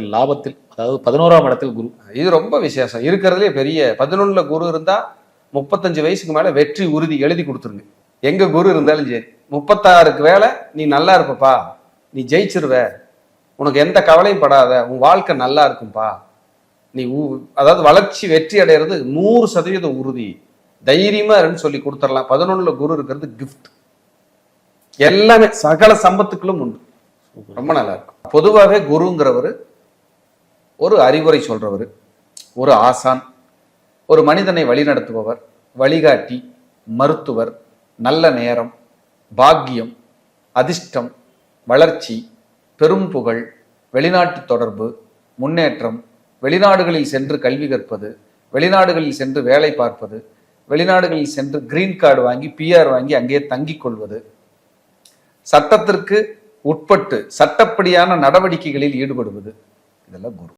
லாபத்தில், அதாவது 11ஆம் இடத்தில் குரு. இது ரொம்ப விசேஷம். இருக்கிறதுலே பெரிய 11ல குரு இருந்தா 35 வயசுக்கு மேல வெற்றி உறுதி எழுதி கொடுத்துருங்க. எங்க குரு இருந்தாலும் சரி, 36க்கு வேலை நீ நல்லா இருப்பப்பா, நீ ஜெயிச்சிருவ, உனக்கு எந்த கவலையும் படாத, உன் வாழ்க்கை நல்லா இருக்கும்பா, நீ அதாவது வளர்ச்சி வெற்றி அடைகிறது 100% உறுதி, தைரியமா இருன்னு சொல்லி கொடுத்துடலாம். 11ல குரு இருக்கிறது கிஃப்ட். எல்லாமே சகல சம்பத்துக்களும் உண்டு. ரொம்ப நல்லா இருக்கும். பொதுவாகவே குருங்கிறவர் ஒரு அறிவுரை சொல்றவர், ஒரு ஆசான், ஒரு மனிதனை வழிநடத்துபவர், வழிகாட்டி, மருத்துவர், நல்ல நேரம், பாக்கியம், அதிர்ஷ்டம், வளர்ச்சி, பெரும் புகழ், வெளிநாட்டு தொடர்பு, முன்னேற்றம், வெளிநாடுகளில் சென்று கல்வி கற்பது, வெளிநாடுகளில் சென்று வேலை பார்ப்பது, வெளிநாடுகளில் சென்று கிரீன் கார்டு வாங்கி PR வாங்கி அங்கேயே தங்கிக் கொள்வது, சட்டத்திற்கு உட்பட்டு சட்டப்படியான நடவடிக்கைகளில் ஈடுபடுவது, இதெல்லாம் குரு.